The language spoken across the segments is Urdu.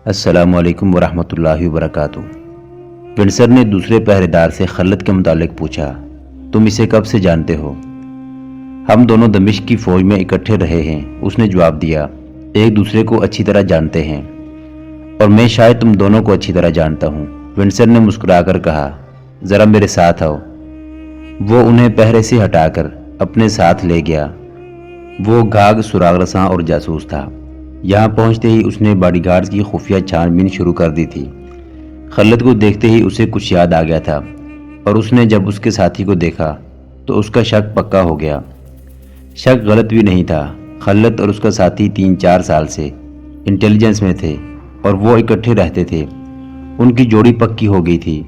السلام علیکم ورحمۃ اللہ وبرکاتہ۔ ونسر نے دوسرے پہرے دار سے خلت کے متعلق پوچھا، تم اسے کب سے جانتے ہو؟ ہم دونوں دمشق کی فوج میں اکٹھے رہے ہیں، اس نے جواب دیا، ایک دوسرے کو اچھی طرح جانتے ہیں، اور میں شاید تم دونوں کو اچھی طرح جانتا ہوں۔ ونسر نے مسکرا کر کہا، ذرا میرے ساتھ آؤ۔ وہ انہیں پہرے سے ہٹا کر اپنے ساتھ لے گیا۔ وہ گھاگ، سراغ رساں اور جاسوس تھا۔ یہاں پہنچتے ہی اس نے باڈی گارڈز کی خفیہ چھان بین شروع کر دی تھی۔ خلت کو دیکھتے ہی اسے کچھ یاد آ گیا تھا، اور اس نے جب اس کے ساتھی کو دیکھا تو اس کا شک پکا ہو گیا۔ شک غلط بھی نہیں تھا۔ خلت اور اس کا ساتھی 3-4 سال سے انٹیلیجنس میں تھے اور وہ اکٹھے رہتے تھے۔ ان کی جوڑی پکی ہو گئی تھی۔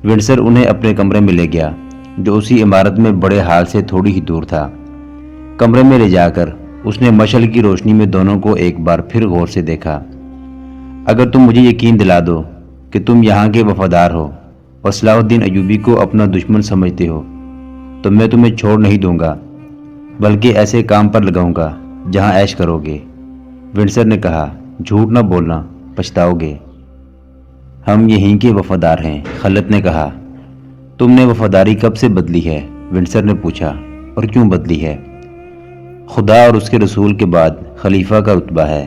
ونسر انہیں اپنے کمرے میں لے گیا، جو اسی عمارت میں بڑے ہال سے تھوڑی ہی دور تھا۔ کمرے میں لے جا کر اس نے مشعل کی روشنی میں دونوں کو ایک بار پھر غور سے دیکھا۔ اگر تم مجھے یقین دلا دو کہ تم یہاں کے وفادار ہو اور صلاح الدین ایوبی کو اپنا دشمن سمجھتے ہو تو میں تمہیں چھوڑ نہیں دوں گا، بلکہ ایسے کام پر لگاؤں گا جہاں عیش کرو گے۔ ونسر نے کہا، جھوٹ نہ بولنا، پچھتاؤ گے۔ ہم یہیں کے وفادار ہیں، خلت نے کہا۔ تم نے وفاداری کب سے بدلی ہے؟ ونسر نے پوچھا، اور کیوں بدلی ہے؟ خدا اور اس کے رسول کے بعد خلیفہ کا رتبہ ہے،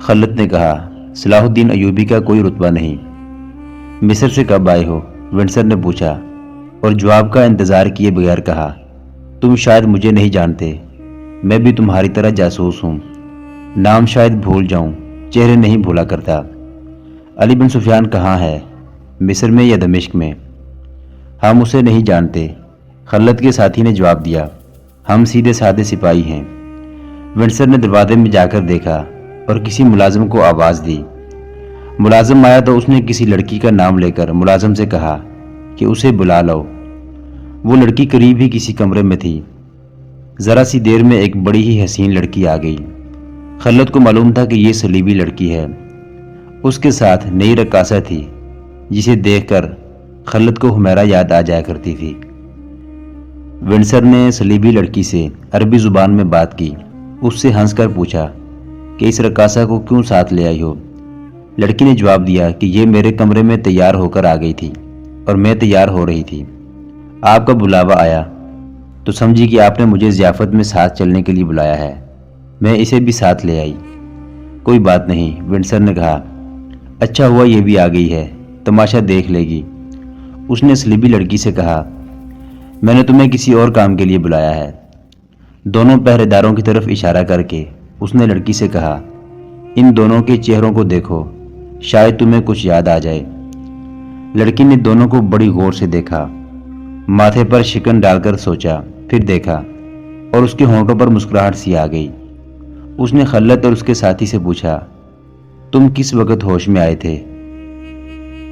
خلت نے کہا۔ صلاح الدین ایوبی کا کوئی رتبہ نہیں۔ مصر سے کب آئے ہو؟ ونسر نے پوچھا، اور جواب کا انتظار کیے بغیر کہا، تم شاید مجھے نہیں جانتے، میں بھی تمہاری طرح جاسوس ہوں۔ نام شاید بھول جاؤں، چہرے نہیں بھولا کرتا۔ علی بن سفیان کہاں ہے؟ مصر میں یا دمشق میں؟ ہم اسے نہیں جانتے، خلت کے ساتھی نے جواب دیا۔ ہم سیدھے سادے سپاہی ہیں۔ ونسر نے دروازے میں جا کر دیکھا اور کسی ملازم کو آواز دی۔ ملازم آیا تو اس نے کسی لڑکی کا نام لے کر ملازم سے کہا کہ اسے بلا لاؤ۔ وہ لڑکی قریب ہی کسی کمرے میں تھی۔ ذرا سی دیر میں ایک بڑی ہی حسین لڑکی آ گئی۔ خلت کو معلوم تھا کہ یہ صلیبی لڑکی ہے۔ اس کے ساتھ نئی رقاصہ تھی، جسے دیکھ کر خلت کو حمیرہ یاد آ جایا کرتی تھی۔ ونسر نے صلیبی لڑکی سے عربی زبان میں بات کی۔ اس سے ہنس کر پوچھا کہ اس رقاصہ کو کیوں ساتھ لے آئی ہو؟ لڑکی نے جواب دیا کہ یہ میرے کمرے میں تیار ہو کر آ گئی تھی اور میں تیار ہو رہی تھی۔ آپ کا بلاوا آیا تو سمجھی کہ آپ نے مجھے ضیافت میں ساتھ چلنے کے لیے بلایا ہے، میں اسے بھی ساتھ لے آئی۔ کوئی بات نہیں، ونسر نے کہا، اچھا ہوا یہ بھی آ گئی ہے، تماشا دیکھ لے گی۔ اس نے صلیبی لڑکی سے کہا، میں نے تمہیں کسی اور کام کے لیے بلایا ہے۔ دونوں پہرے داروں کی طرف اشارہ کر کے اس نے لڑکی سے کہا، ان دونوں کے چہروں کو دیکھو، شاید تمہیں کچھ یاد آ جائے۔ لڑکی نے دونوں کو بڑی غور سے دیکھا، ماتھے پر شکن ڈال کر سوچا، پھر دیکھا، اور اس کے ہونٹوں پر مسکراہٹ سی آ گئی۔ اس نے خلت اور اس کے ساتھی سے پوچھا، تم کس وقت ہوش میں آئے تھے؟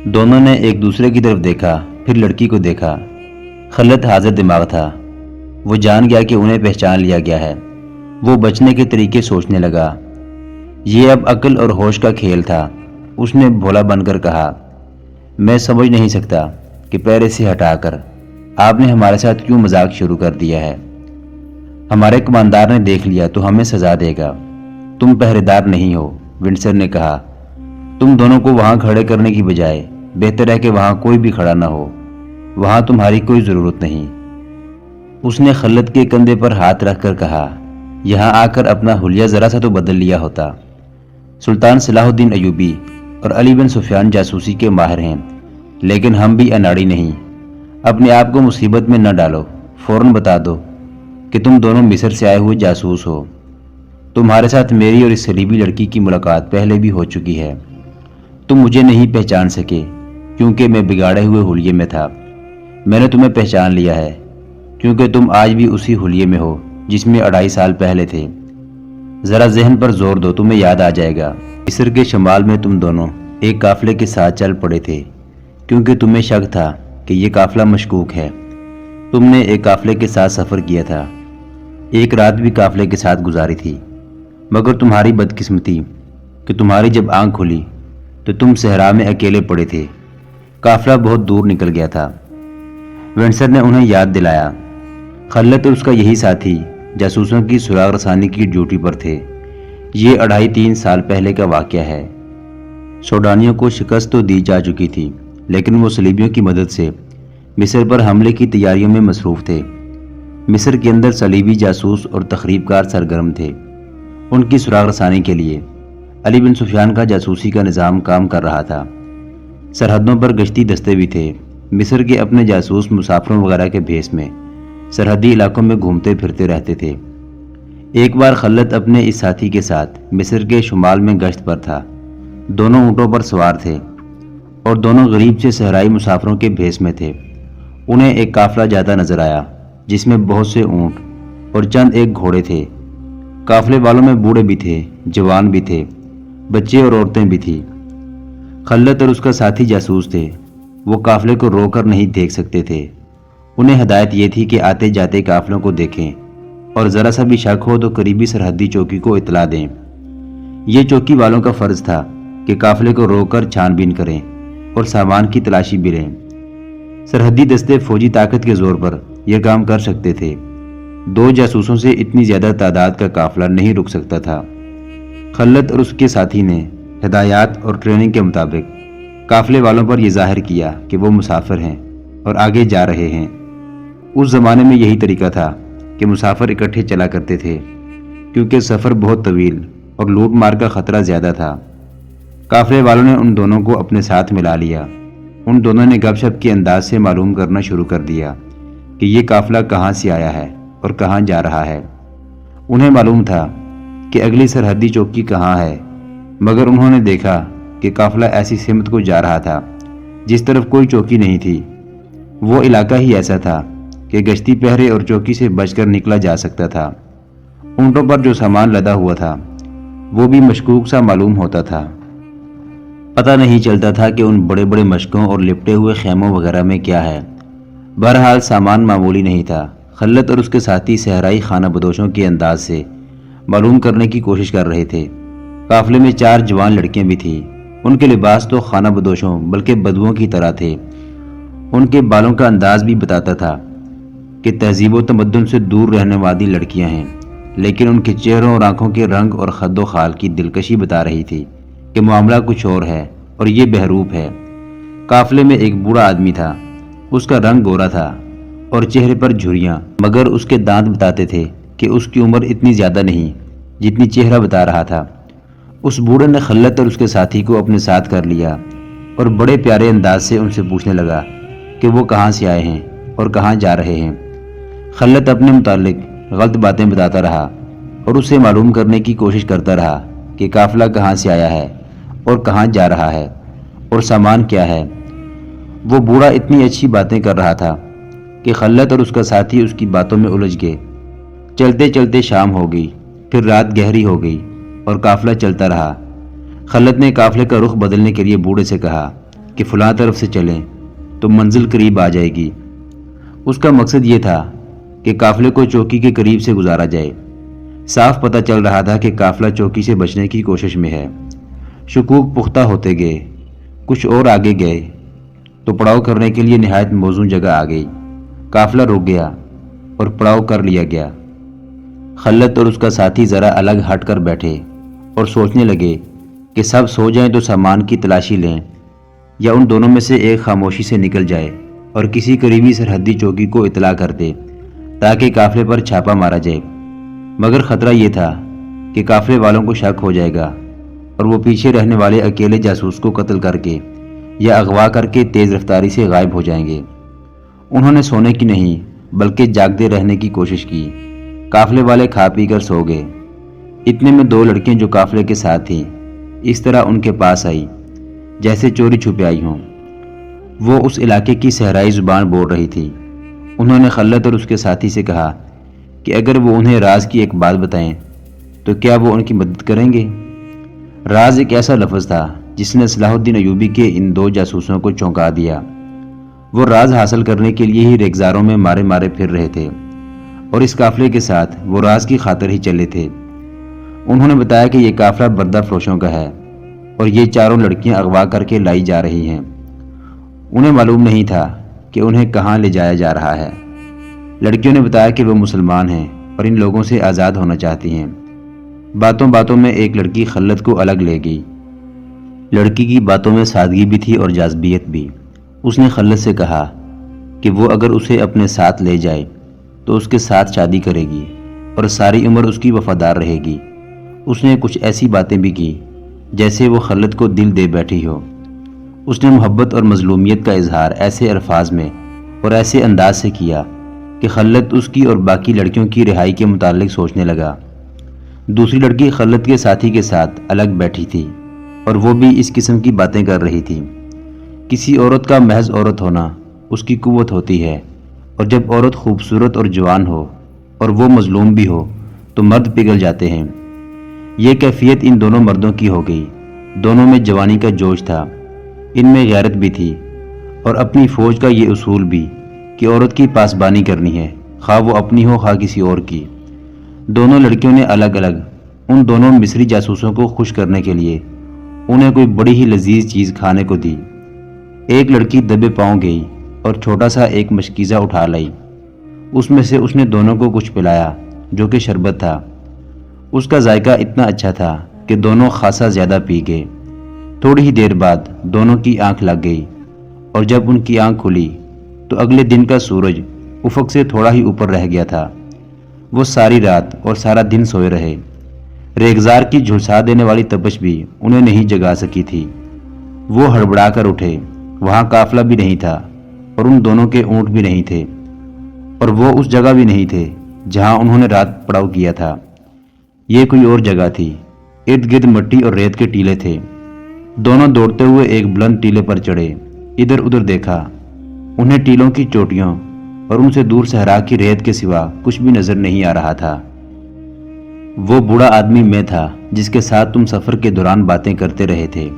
دونوں نے ایک دوسرے کی طرف دیکھا، پھر لڑکی کو دیکھا۔ خلت حاضر دماغ تھا، وہ جان گیا کہ انہیں پہچان لیا گیا ہے۔ وہ بچنے کے طریقے سوچنے لگا۔ یہ اب عقل اور ہوش کا کھیل تھا۔ اس نے بھولا بن کر کہا، میں سمجھ نہیں سکتا کہ پہرے سے ہٹا کر آپ نے ہمارے ساتھ کیوں مذاق شروع کر دیا ہے۔ ہمارے کماندار نے دیکھ لیا تو ہمیں سزا دے گا۔ تم پہرے دار نہیں ہو، ونسر نے کہا۔ تم دونوں کو وہاں کھڑے کرنے کی بجائے بہتر ہے کہ وہاں کوئی بھی کھڑا نہ ہو، وہاں تمہاری کوئی ضرورت نہیں۔ اس نے خلت کے کندھے پر ہاتھ رکھ کر کہا، یہاں آ کر اپنا حلیہ ذرا سا تو بدل لیا ہوتا۔ سلطان صلاح الدین ایوبی اور علی بن سفیان جاسوسی کے ماہر ہیں، لیکن ہم بھی اناڑی نہیں۔ اپنے آپ کو مصیبت میں نہ ڈالو، فوراً بتا دو کہ تم دونوں مصر سے آئے ہوئے جاسوس ہو۔ تمہارے ساتھ میری اور اس صلیبی لڑکی کی ملاقات پہلے بھی ہو چکی ہے۔ تم مجھے نہیں پہچان سکے کیونکہ میں بگاڑے ہوئے حلیے میں تھا۔ میں نے تمہیں پہچان لیا ہے کیونکہ تم آج بھی اسی حلیے میں ہو جس میں 2.5 سال پہلے تھے۔ ذرا ذہن پر زور دو، تمہیں یاد آ جائے گا۔ مصر کے شمال میں تم دونوں ایک قافلے کے ساتھ چل پڑے تھے کیونکہ تمہیں شک تھا کہ یہ قافلہ مشکوک ہے۔ تم نے ایک قافلے کے ساتھ سفر کیا تھا، ایک رات بھی قافلے کے ساتھ گزاری تھی، مگر تمہاری بدقسمتی کہ تمہاری جب آنکھ کھلی تو تم صحرا میں اکیلے پڑے تھے۔ قافلہ بہت دور نکل گیا تھا۔ ونسر نے انہیں یاد دلایا، خلت اور اس کا یہی ساتھی جاسوسوں کی سراغ رسانی کی ڈیوٹی پر تھے۔ یہ 2.5-3 سال پہلے کا واقعہ ہے۔ سوڈانیوں کو شکست تو دی جا چکی تھی، لیکن وہ صلیبیوں کی مدد سے مصر پر حملے کی تیاریوں میں مصروف تھے۔ مصر کے اندر صلیبی جاسوس اور تخریب کار سرگرم تھے۔ ان کی سراغ رسانی کے لیے علی بن سفیان کا جاسوسی کا نظام کام کر رہا تھا۔ سرحدوں پر گشتی دستے بھی تھے۔ مصر کے اپنے جاسوس مسافروں وغیرہ کے بھیس میں سرحدی علاقوں میں گھومتے پھرتے رہتے تھے۔ ایک بار خلت اپنے اس ساتھی کے ساتھ مصر کے شمال میں گشت پر تھا۔ دونوں اونٹوں پر سوار تھے اور دونوں غریب سے صحرائی مسافروں کے بھیس میں تھے۔ انہیں ایک قافلہ جاتا نظر آیا جس میں بہت سے اونٹ اور چند ایک گھوڑے تھے۔ قافلے والوں میں بوڑھے بھی تھے، جوان بھی تھے، بچے اور عورتیں بھی تھیں۔ خلت اور اس کا ساتھی جاسوس تھے۔ وہ قافلے کو رو کر نہیں دیکھ سکتے تھے۔ انہیں ہدایت یہ تھی کہ آتے جاتے قافلوں کو دیکھیں اور ذرا سا بھی شک ہو تو قریبی سرحدی چوکی کو اطلاع دیں۔ یہ چوکی والوں کا فرض تھا کہ قافلے کو رو کر چھان بین کریں اور سامان کی تلاشی بھی لیں۔ سرحدی دستے فوجی طاقت کے زور پر یہ کام کر سکتے تھے۔ 2 جاسوسوں سے اتنی زیادہ تعداد کا قافلہ نہیں رک سکتا تھا۔ خلت اور اس کے ساتھی نے ہدایات اور ٹریننگ کے مطابق قافلے والوں پر یہ ظاہر کیا کہ وہ مسافر ہیں اور آگے جا رہے ہیں۔ اس زمانے میں یہی طریقہ تھا کہ مسافر اکٹھے چلا کرتے تھے، کیونکہ سفر بہت طویل اور لوٹ مار کا خطرہ زیادہ تھا۔ قافلے والوں نے ان دونوں کو اپنے ساتھ ملا لیا۔ ان دونوں نے گپ شپ کے انداز سے معلوم کرنا شروع کر دیا کہ یہ قافلہ کہاں سے آیا ہے اور کہاں جا رہا ہے۔ انہیں معلوم تھا کہ اگلی سرحدی چوکی کہاں ہے، مگر انہوں نے دیکھا کہ قافلہ ایسی سمت کو جا رہا تھا جس طرف کوئی چوکی نہیں تھی۔ وہ علاقہ ہی ایسا تھا کہ گشتی پہرے اور چوکی سے بچ کر نکلا جا سکتا تھا۔ اونٹوں پر جو سامان لدا ہوا تھا وہ بھی مشکوک سا معلوم ہوتا تھا۔ پتہ نہیں چلتا تھا کہ ان بڑے بڑے مشکوں اور لپٹے ہوئے خیموں وغیرہ میں کیا ہے۔ بہرحال سامان معمولی نہیں تھا۔ خلت اور اس کے ساتھی صحرائی خانہ بدوشوں کے انداز سے معلوم کرنے کی کوشش کر رہے تھے۔ قافلے میں 4 جوان لڑکیاں بھی تھیں۔ ان کے لباس تو خانہ بدوشوں بلکہ بدوؤں کی طرح تھے۔ ان کے بالوں کا انداز بھی بتاتا تھا کہ تہذیب و تمدن سے دور رہنے والی لڑکیاں ہیں، لیکن ان کے چہروں اور آنکھوں کے رنگ اور خد و خال کی دلکشی بتا رہی تھی کہ معاملہ کچھ اور ہے اور یہ بہروپ ہے۔ قافلے میں ایک بوڑھا آدمی تھا۔ اس کا رنگ گورا تھا اور چہرے پر جھریاں، مگر اس کے دانت بتاتے تھے کہ اس کی عمر اتنی زیادہ نہیں جتنی چہرہ بتا رہا تھا۔ اس بوڑھے نے خلت اور اس کے ساتھی کو اپنے ساتھ کر لیا اور بڑے پیارے انداز سے ان سے پوچھنے لگا کہ وہ کہاں سے آئے ہیں اور کہاں جا رہے ہیں۔ خلت اپنے متعلق غلط باتیں بتاتا رہا اور اسے معلوم کرنے کی کوشش کرتا رہا کہ قافلہ کہاں سے آیا ہے اور کہاں جا رہا ہے اور سامان کیا ہے۔ وہ بوڑھا اتنی اچھی باتیں کر رہا تھا کہ خلت اور اس کا ساتھی اس کی باتوں میں الجھ گئے۔ چلتے چلتے شام ہو گئی، پھر رات گہری ہو گئی اور قافلہ چلتا رہا۔ خلت نے قافلے کا رخ بدلنے کے لیے بوڑھے سے کہا کہ فلاں طرف سے چلیں تو منزل قریب آ جائے گی۔ اس کا مقصد یہ تھا کہ قافلے کو چوکی کے قریب سے گزارا جائے۔ صاف پتہ چل رہا تھا کہ قافلہ چوکی سے بچنے کی کوشش میں ہے۔ شکوک پختہ ہوتے گئے۔ کچھ اور آگے گئے تو پڑاؤ کرنے کے لیے نہایت موزوں جگہ آ گئی۔ قافلہ رک گیا اور پڑاؤ کر لیا گیا۔ خلت اور اس کا ساتھی ذرا الگ ہٹ کر بیٹھے اور سوچنے لگے کہ سب سو جائیں تو سامان کی تلاشی لیں، یا ان دونوں میں سے ایک خاموشی سے نکل جائے اور کسی قریبی سرحدی چوکی کو اطلاع کر دے تاکہ قافلے پر چھاپا مارا جائے۔ مگر خطرہ یہ تھا کہ قافلے والوں کو شک ہو جائے گا اور وہ پیچھے رہنے والے اکیلے جاسوس کو قتل کر کے یا اغوا کر کے تیز رفتاری سے غائب ہو جائیں گے۔ انہوں نے سونے کی نہیں بلکہ جاگتے رہنے کی کوشش کی۔ قافلے والے کھا پی کر سو گئے۔ اتنے میں 2 لڑکیاں جو قافلے کے ساتھ تھیں اس طرح ان کے پاس آئی جیسے چوری چھپے آئی ہوں۔ وہ اس علاقے کی صحرائی زبان بول رہی تھی۔ انہوں نے خلت اور اس کے ساتھی سے کہا کہ اگر وہ انہیں راز کی ایک بات بتائیں تو کیا وہ ان کی مدد کریں گے؟ راز ایک ایسا لفظ تھا جس نے صلاح الدین ایوبی کے ان 2 جاسوسوں کو چونکا دیا۔ وہ راز حاصل کرنے کے لیے ہی ریگزاروں میں مارے مارے پھر رہے تھے اور اس قافلے کے ساتھ وہ راز کی خاطر ہی چلے تھے۔ انہوں نے بتایا کہ یہ قافلہ بردہ فروشوں کا ہے اور یہ 4 لڑکیاں اغوا کر کے لائی جا رہی ہیں۔ انہیں معلوم نہیں تھا کہ انہیں کہاں لے جایا جا رہا ہے۔ لڑکیوں نے بتایا کہ وہ مسلمان ہیں اور ان لوگوں سے آزاد ہونا چاہتی ہیں۔ باتوں باتوں میں ایک لڑکی خلت کو الگ لے گئی۔ لڑکی کی باتوں میں سادگی بھی تھی اور جاذبیت بھی۔ اس نے خلت سے کہا کہ وہ اگر اسے اپنے ساتھ لے جائے تو اس کے ساتھ شادی کرے گی اور ساری عمر اس کی وفادار رہے گی۔ اس نے کچھ ایسی باتیں بھی کی جیسے وہ خلت کو دل دے بیٹھی ہو۔ اس نے محبت اور مظلومیت کا اظہار ایسے الفاظ میں اور ایسے انداز سے کیا کہ خلت اس کی اور باقی لڑکیوں کی رہائی کے متعلق سوچنے لگا۔ دوسری لڑکی خلت کے ساتھی کے ساتھ الگ بیٹھی تھی اور وہ بھی اس قسم کی باتیں کر رہی تھی۔ کسی عورت کا محض عورت ہونا اس کی قوت ہوتی ہے، اور جب عورت خوبصورت اور جوان ہو اور وہ مظلوم بھی ہو تو مرد پگھل جاتے ہیں۔ یہ کیفیت ان دونوں مردوں کی ہو گئی۔ دونوں میں جوانی کا جوش تھا، ان میں غیرت بھی تھی، اور اپنی فوج کا یہ اصول بھی کہ عورت کی پاسبانی کرنی ہے، خواہ وہ اپنی ہو خواہ کسی اور کی۔ دونوں لڑکیوں نے الگ الگ ان دونوں مصری جاسوسوں کو خوش کرنے کے لیے انہیں کوئی بڑی ہی لذیذ چیز کھانے کو دی۔ ایک لڑکی دبے پاؤں گئی اور چھوٹا سا ایک مشکیزہ اٹھا لائی۔ اس میں سے اس نے دونوں کو کچھ پلایا جو کہ شربت تھا۔ اس کا ذائقہ اتنا اچھا تھا کہ دونوں خاصا زیادہ پی گئے۔ تھوڑی ہی دیر بعد دونوں کی آنکھ لگ گئی، اور جب ان کی آنکھ کھلی تو اگلے دن کا سورج افق سے تھوڑا ہی اوپر رہ گیا تھا۔ وہ ساری رات اور سارا دن سوئے رہے۔ ریگزار کی جھلسا دینے والی تپش بھی انہیں نہیں جگا سکی تھی۔ وہ ہڑبڑا کر اٹھے۔ وہاں قافلہ بھی نہیں تھا اور ان دونوں کے اونٹ بھی نہیں تھے، اور وہ اس جگہ بھی نہیں تھے جہاں انہوں نے رات پڑاؤ کیا تھا۔ یہ کوئی اور جگہ تھی۔ ارد گرد مٹی اور ریت کے ٹیلے تھے۔ دونوں دوڑتے ہوئے ایک بلند ٹیلے پر چڑھے۔ ادھر ادھر دیکھا۔ انہیں ٹیلوں کی چوٹیوں اور ان سے دور صحرا کی ریت کے سوا کچھ بھی نظر نہیں آ رہا تھا۔ وہ بوڑھا آدمی میں تھا جس کے ساتھ تم سفر کے دوران باتیں کرتے رہے تھے۔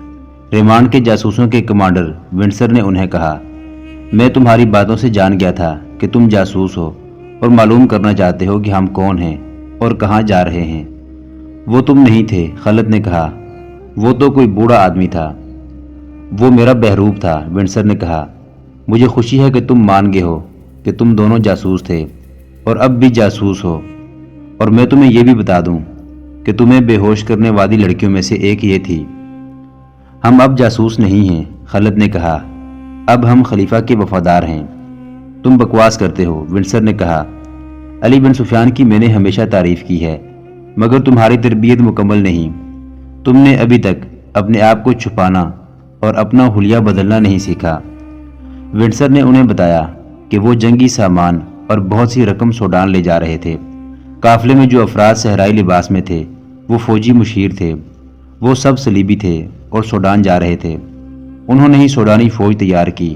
ریمانڈ کے جاسوسوں کے کمانڈر ونڈسر نے انہیں کہا، میں تمہاری باتوں سے جان گیا تھا کہ تم جاسوس ہو اور معلوم کرنا چاہتے ہو کہ ہم کون ہیں اور کہاں جا رہے ہیں۔ وہ تم نہیں تھے، خلت نے کہا۔ وہ تو کوئی بوڑھا آدمی تھا۔ وہ میرا بہروب تھا، ونڈسر نے کہا۔ مجھے خوشی ہے کہ تم مان گئے ہو کہ تم دونوں جاسوس تھے اور اب بھی جاسوس ہو، اور میں تمہیں یہ بھی بتا دوں کہ تمہیں بے ہوش کرنے والی لڑکیوں میں سے ایک یہ تھی۔ ہم اب جاسوس نہیں ہیں، خلت نے کہا، اب ہم خلیفہ کے وفادار ہیں۔ تم بکواس کرتے ہو، ونڈسر نے کہا۔ علی بن سفیان کی میں نے ہمیشہ تعریف کی ہے، مگر تمہاری تربیت مکمل نہیں۔ تم نے ابھی تک اپنے آپ کو چھپانا اور اپنا حلیہ بدلنا نہیں سیکھا۔ ونڈسر نے انہیں بتایا کہ وہ جنگی سامان اور بہت سی رقم سوڈان لے جا رہے تھے۔ قافلے میں جو افراد صحرائی لباس میں تھے وہ فوجی مشیر تھے۔ وہ سب صلیبی تھے اور سوڈان جا رہے تھے۔ انہوں نے ہی سوڈانی فوج تیار کی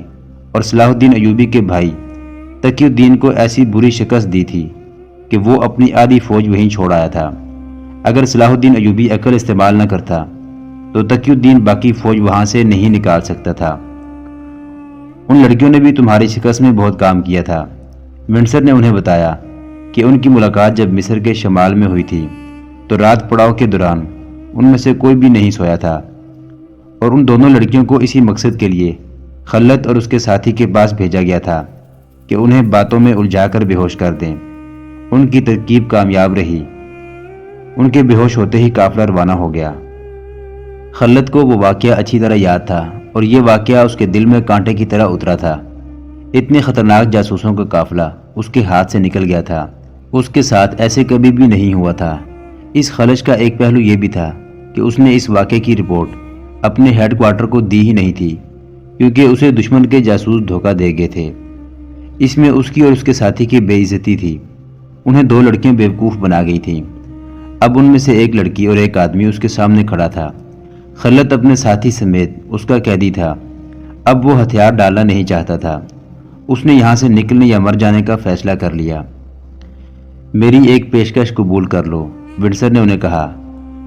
اور صلاح الدین ایوبی کے بھائی تقی الدین کو ایسی بری شکست دی تھی کہ وہ اپنی آدھی فوج وہیں چھوڑ آیا تھا۔ اگر صلاح الدین ایوبی عقل استعمال نہ کرتا تو تقی الدین باقی فوج وہاں سے نہیں نکال سکتا تھا۔ ان لڑکیوں نے بھی تمہاری شکست میں بہت کام کیا تھا۔ ونڈسر نے انہیں بتایا کہ ان کی ملاقات جب مصر کے شمال میں ہوئی تھی تو رات پڑاؤ کے دوران ان میں سے کوئی بھی نہیں سویا تھا، اور ان دونوں لڑکیوں کو اسی مقصد کے لیے خلت اور اس کے ساتھی کے پاس بھیجا گیا تھا کہ انہیں باتوں میں الجھا کر بے ہوش کر دیں۔ ان کی ترکیب کامیاب رہی۔ ان کے بے ہوش ہوتے ہی قافلہ روانہ ہو گیا۔ خلت کو وہ واقعہ اچھی طرح یاد تھا، اور یہ واقعہ اس کے دل میں کانٹے کی طرح اترا تھا۔ اتنے خطرناک جاسوسوں کا قافلہ اس کے ہاتھ سے نکل گیا تھا۔ اس کے ساتھ ایسے کبھی بھی نہیں ہوا تھا۔ اس خلش کا ایک پہلو یہ بھی تھا کہ اس نے اس واقعے کی رپورٹ اپنے ہیڈ کوارٹر کو دی ہی نہیں تھی، کیونکہ اسے دشمن کے جاسوس دھوکہ دے گئے تھے۔ اس میں اس کی اور اس کے ساتھی کی بے عزتی تھی۔ انہیں دو لڑکیاں بیوقوف بنا گئی تھیں۔ اب ان میں سے ایک لڑکی اور ایک آدمی اس کے سامنے کھڑا تھا۔ خلت اپنے ساتھی سمیت اس کا قیدی تھا۔ اب وہ ہتھیار ڈالنا نہیں چاہتا تھا۔ اس نے یہاں سے نکلنے یا مر جانے کا فیصلہ کر لیا۔ میری ایک پیشکش قبول کر لو، ونڈسر نے انہیں کہا۔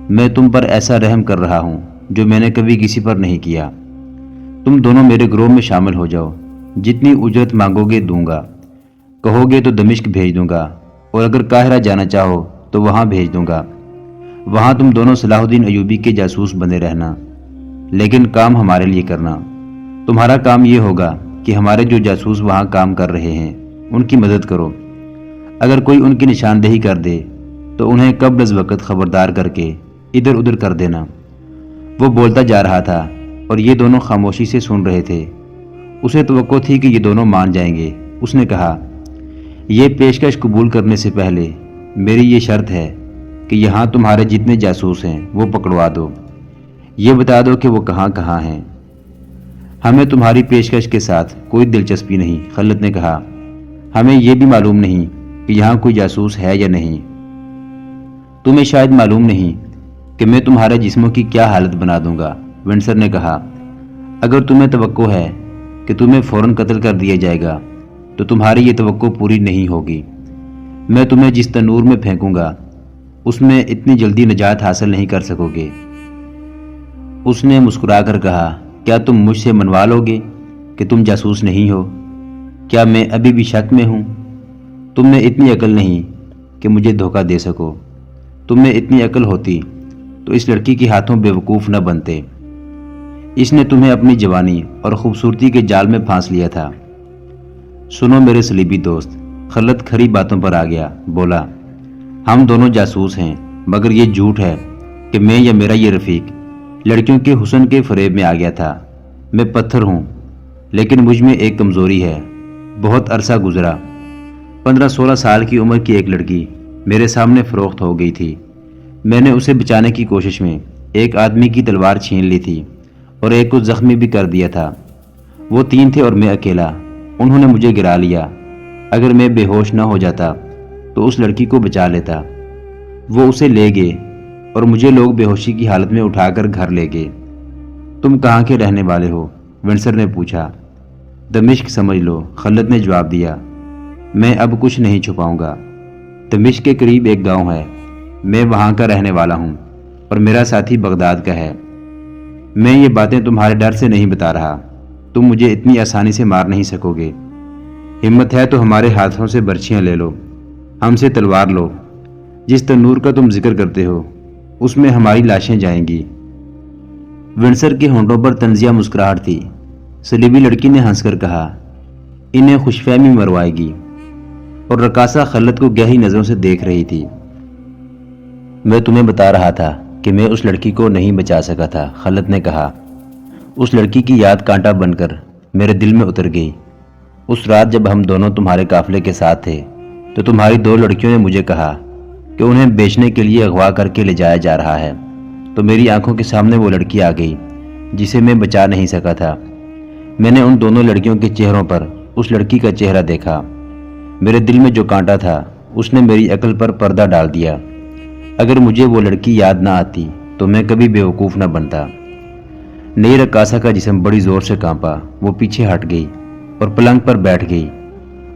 میں تم پر ایسا رحم کر رہا ہوں جو میں نے کبھی کسی پر نہیں کیا۔ تم دونوں میرے گروہ میں شامل ہو جاؤ۔ جتنی اجرت مانگو گے دوں گا، کہو گے تو دمشق بھیج دوں گا، اور اگر قاہرہ جانا چاہو تو وہاں بھیج دوں گا۔ وہاں تم دونوں صلاح الدین ایوبی کے جاسوس بنے رہنا، لیکن کام ہمارے لیے کرنا۔ تمہارا کام یہ ہوگا کہ ہمارے جو جاسوس وہاں کام کر رہے ہیں ان کی مدد کرو۔ اگر کوئی ان کی نشاندہی کر دے تو انہیں قبل از وقت خبردار کر کے ادھر ادھر کر دینا۔ وہ بولتا جا رہا تھا اور یہ دونوں خاموشی سے سن رہے تھے۔ اسے توقع تھی کہ یہ دونوں مان جائیں گے۔ اس نے کہا، یہ پیشکش قبول کرنے سے پہلے میری یہ شرط ہے کہ یہاں تمہارے جتنے جاسوس ہیں وہ پکڑوا دو۔ یہ بتا دو کہ وہ کہاں کہاں ہیں۔ ہمیں تمہاری پیشکش کے ساتھ کوئی دلچسپی نہیں، خلت نے کہا۔ ہمیں یہ بھی معلوم نہیں کہ یہاں کوئی جاسوس ہے یا نہیں۔ تمہیں شاید معلوم نہیں کہ میں تمہارے جسموں کی کیا حالت بنا دوں گا، ونڈسر نے کہا۔ اگر تمہیں توقع ہے کہ تمہیں فوراً قتل کر دیا جائے گا تو تمہاری یہ توقع پوری نہیں ہوگی۔ میں تمہیں جس تنور میں پھینکوں گا اس میں اتنی جلدی نجات حاصل نہیں کر سکو گے۔ اس نے مسکرا کر کہا، کیا تم مجھ سے منوا لو گے کہ تم جاسوس نہیں ہو؟ کیا میں ابھی بھی شک میں ہوں؟ تم میں اتنی عقل نہیں کہ مجھے دھوکہ دے سکو۔ تم میں اتنی عقل ہوتی تو اس لڑکی کے ہاتھوں بیوقوف نہ بنتے۔ اس نے تمہیں اپنی جوانی اور خوبصورتی کے جال میں پھانس لیا تھا۔ سنو میرے صلیبی دوست، خلت کھری باتوں پر آ گیا، بولا، ہم دونوں جاسوس ہیں، مگر یہ جھوٹ ہے کہ میں یا میرا یہ رفیق لڑکیوں کے حسن کے فریب میں آ گیا تھا۔ میں پتھر ہوں، لیکن مجھ میں ایک کمزوری ہے۔ بہت عرصہ گزرا، 15-16 سال کی عمر کی ایک لڑکی میرے سامنے فروخت ہو گئی تھی۔ میں نے اسے بچانے کی کوشش میں ایک آدمی کی تلوار چھین لی تھی اور ایک کو زخمی بھی کر دیا تھا۔ وہ 3 تھے اور میں اکیلا۔ انہوں نے مجھے گرا لیا۔ اگر میں بے ہوش نہ ہو جاتا تو اس لڑکی کو بچا لیتا۔ وہ اسے لے گئے اور مجھے لوگ بے ہوشی کی حالت میں اٹھا کر گھر لے گئے۔ تم کہاں کے رہنے والے ہو؟ ونڈسر نے پوچھا۔ دمشق سمجھ لو، خلت نے جواب دیا۔ میں اب کچھ نہیں چھپاؤں گا۔ دمشق کے قریب ایک گاؤں ہے، میں وہاں کا رہنے والا ہوں اور میرا ساتھی بغداد کا ہے۔ میں یہ باتیں تمہارے ڈر سے نہیں بتا رہا۔ تم مجھے اتنی آسانی سے مار نہیں سکو گے۔ ہمت ہے تو ہمارے ہاتھوں سے برچھیاں لے لو، ہم سے تلوار لو۔ جس تنور کا تم ذکر کرتے ہو اس میں ہماری لاشیں جائیں گی۔ ونڈسر کے ہونٹوں پر طنزیہ مسکراہٹ تھی۔ صلیبی لڑکی نے ہنس کر کہا، انہیں خوش فہمی مروائے گی، اور رقاصہ خلت کو گہری نظروں سے دیکھ رہی تھی۔ میں تمہیں بتا رہا تھا کہ میں اس لڑکی کو نہیں بچا سکا تھا، خلت نے کہا۔ اس لڑکی کی یاد کانٹا بن کر میرے دل میں اتر گئی۔ اس رات جب ہم دونوں تمہارے قافلے کے ساتھ تھے تو تمہاری 2 لڑکیوں نے مجھے کہا کہ انہیں بیچنے کے لیے اغوا کر کے لے جایا جا رہا ہے، تو میری آنکھوں کے سامنے وہ لڑکی آ گئی جسے میں بچا نہیں سکا تھا۔ میں نے ان دونوں لڑکیوں کے چہروں پر اس لڑکی کا چہرہ دیکھا۔ میرے دل میں جو کانٹا تھا اس نے میری عقل پر پردہ ڈال دیا۔ اگر مجھے وہ لڑکی یاد نہ آتی تو میں کبھی بیوقوف نہ بنتا۔ نئی رقاصہ کا جسم بڑی زور سے کانپا۔ وہ پیچھے ہٹ گئی اور پلنگ پر بیٹھ گئی۔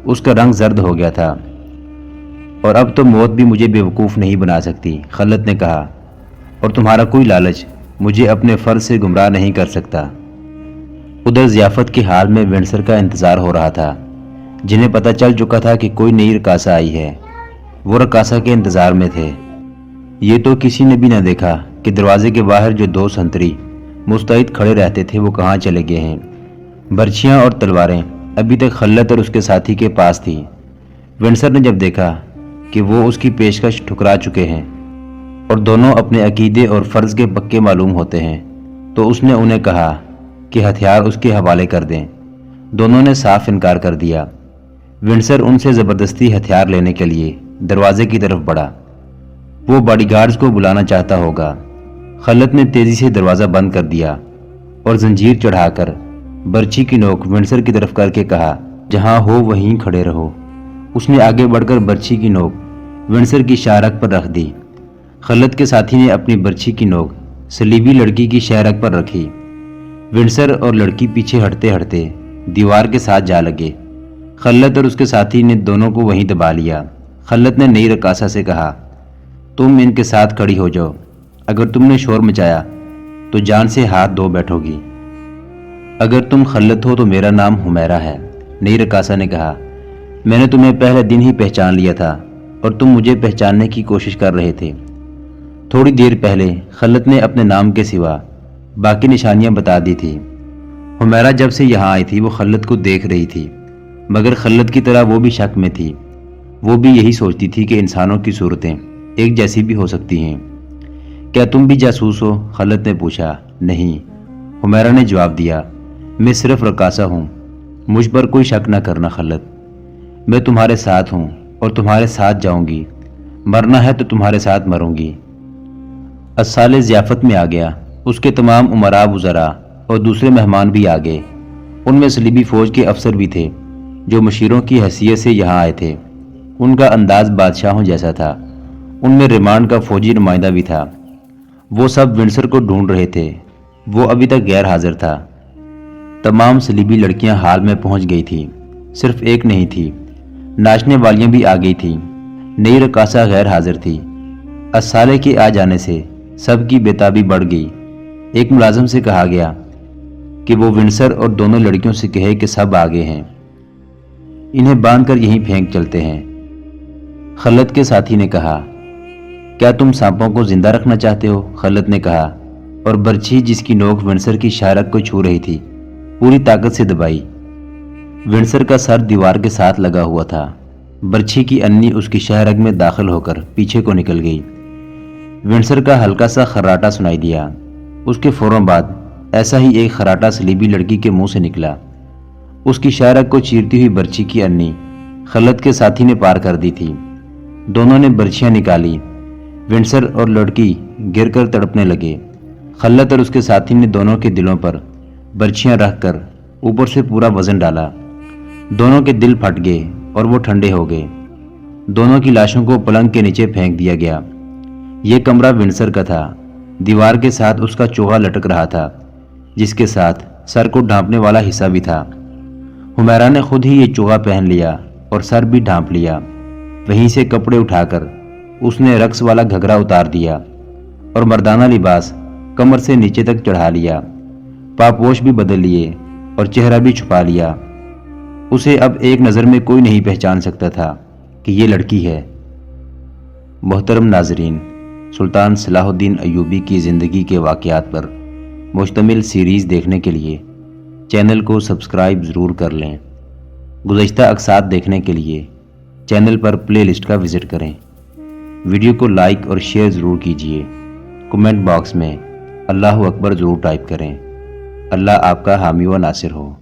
اس کا رنگ زرد ہو گیا تھا۔ اور اب تو موت بھی مجھے بیوقوف نہیں بنا سکتی، خلت نے کہا، اور تمہارا کوئی لالچ مجھے اپنے فرض سے گمراہ نہیں کر سکتا۔ ادھر ضیافت کے حال میں ونڈسر کا انتظار ہو رہا تھا، جنہیں پتہ چل چکا تھا کہ کوئی نئی رقاصہ آئی ہے۔ وہ رقاصہ کے انتظار میں تھے۔ یہ تو کسی نے بھی نہ دیکھا کہ دروازے کے باہر جو 2 سنتری مستعد کھڑے رہتے تھے وہ کہاں چلے گئے ہیں۔ برچھیاں اور تلواریں ابھی تک خلت اور اس کے ساتھی کے پاس تھیں۔ ونڈسر نے جب دیکھا کہ وہ اس کی پیشکش ٹھکرا چکے ہیں اور دونوں اپنے عقیدے اور فرض کے پکے معلوم ہوتے ہیں، تو اس نے انہیں کہا کہ ہتھیار اس کے حوالے کر دیں۔ دونوں نے صاف انکار کر دیا۔ ونڈسر ان سے زبردستی ہتھیار لینے کے لیے دروازے کی طرف بڑھا۔ وہ باڈی گارڈز کو بلانا چاہتا ہوگا۔ خلت نے تیزی سے دروازہ بند کر دیا اور زنجیر چڑھا کر برچھی کی نوک ونڈسر کی طرف کر کے کہا، جہاں ہو وہیں کھڑے رہو۔ اس نے آگے بڑھ کر برچھی کی نوک ونڈسر کی شاہرگ پر رکھ دی۔ خلت کے ساتھی نے اپنی برچھی کی نوک صلیبی لڑکی کی شاہرگ پر رکھی۔ ونڈسر اور لڑکی پیچھے ہٹتے ہٹتے دیوار کے ساتھ جا لگے۔ خلت اور اس کے ساتھی نے دونوں کو وہیں دبا لیا۔ خلت نے نئی رقاصہ سے کہا، تم ان کے ساتھ کھڑی ہو جاؤ۔ اگر تم نے شور مچایا تو جان سے ہاتھ دھو بیٹھو گی۔ اگر تم خلت ہو تو میرا نام حمیرہ ہے، نئی رقاصہ نے کہا۔ میں نے تمہیں پہلے دن ہی پہچان لیا تھا اور تم مجھے پہچاننے کی کوشش کر رہے تھے۔ تھوڑی دیر پہلے خلت نے اپنے نام کے سوا باقی نشانیاں بتا دی تھی۔ حمیرہ جب سے یہاں آئی تھی وہ خلت کو دیکھ رہی تھی، مگر خلت کی طرح وہ بھی شک میں تھی۔ وہ بھی یہی سوچتی تھی کہ انسانوں کی صورتیں ایک جیسی بھی ہو سکتی ہیں۔ کیا تم بھی جاسوس ہو؟ خلت نے پوچھا۔ نہیں، حمیرہ نے جواب دیا، میں صرف رقاصہ ہوں، مجھ پر کوئی شک نہ کرنا خلت، میں تمہارے ساتھ ہوں اور تمہارے ساتھ جاؤں گی، مرنا ہے تو تمہارے ساتھ مروں گی۔ السالے ضیافت میں آ گیا، اس کے تمام امراء وزراء اور دوسرے مہمان بھی آ گئے، ان میں صلیبی فوج کے افسر بھی تھے جو مشیروں کی حیثیت سے یہاں آئے تھے۔ ان کا انداز بادشاہوں جیسا تھا، ان میں ریمانڈ کا فوجی نمائندہ بھی تھا۔ وہ سب ونڈسر کو ڈھونڈ رہے تھے، وہ ابھی تک غیر حاضر تھا۔ تمام صلیبی لڑکیاں حال میں پہنچ گئی تھیں، صرف ایک نہیں تھی، ناچنے والیاں بھی آ گئی تھیں، نئی رقاصہ غیر حاضر تھی۔ السالے کے آ جانے سے سب کی بےتابی بڑھ گئی۔ ایک ملازم سے کہا گیا کہ وہ ونڈسر اور دونوں لڑکیوں سے کہے کہ سب آگے ہیں، انہیں باندھ کر یہیں پھینک چلتے ہیں۔ خلت کے ساتھی نے کہا، کیا تم سانپوں کو زندہ رکھنا چاہتے ہو؟ خلت نے کہا، اور برچھی جس کی نوک ونڈسر کی شاہرگ کو چھو رہی تھی پوری طاقت سے دبائی۔ ونڈسر کا سر دیوار کے ساتھ لگا ہوا تھا، برچھی کی انی اس کی شاہرگ میں داخل ہو کر پیچھے کو نکل گئی۔ ونڈسر کا ہلکا سا خراٹا سنائی دیا، اس کے فوراً بعد ایسا ہی ایک خراٹا صلیبی لڑکی کے منہ سے نکلا۔ اس کی شاہرگ کو چیرتی ہوئی برچھی کی انی خلت کے ساتھی نے پار کر دی تھی۔ دونوں نے برچھیاں نکالی، ونڈسر اور لڑکی گر کر تڑپنے لگے۔ خلت اور اس کے ساتھی نے دونوں کے دلوں پر برچھیاں رکھ کر اوپر سے پورا وزن ڈالا، دونوں کے دل پھٹ گئے اور وہ ٹھنڈے ہو گئے۔ دونوں کی لاشوں کو پلنگ کے نیچے پھینک دیا گیا۔ یہ کمرہ ونڈسر کا تھا، دیوار کے ساتھ اس کا چوغا لٹک رہا تھا جس کے ساتھ سر کو ڈھانپنے والا حصہ بھی تھا۔ حمیرہ نے خود ہی یہ چوغا پہن لیا اور سر بھی ڈھانپ لیا۔ وہیں سے کپڑے اٹھا کر اس نے رقص والا گھگرا اتار دیا اور مردانہ لباس کمر سے نیچے تک چڑھا لیا، پاپوش بھی بدل لیے اور چہرہ بھی چھپا لیا۔ اسے اب ایک نظر میں کوئی نہیں پہچان سکتا تھا کہ یہ لڑکی ہے۔ محترم ناظرین، سلطان صلاح الدین ایوبی کی زندگی کے واقعات پر مشتمل سیریز دیکھنے کے لیے چینل کو سبسکرائب ضرور کر لیں۔ گزشتہ اقساط دیکھنے کے لیے چینل پر پلے لسٹ کا وزٹ کریں۔ ویڈیو کو لائک اور شیئر ضرور کیجیے۔ کمنٹ باکس میں اللہ اکبر ضرور ٹائپ کریں۔ اللہ آپ کا حامی و ناصر ہو۔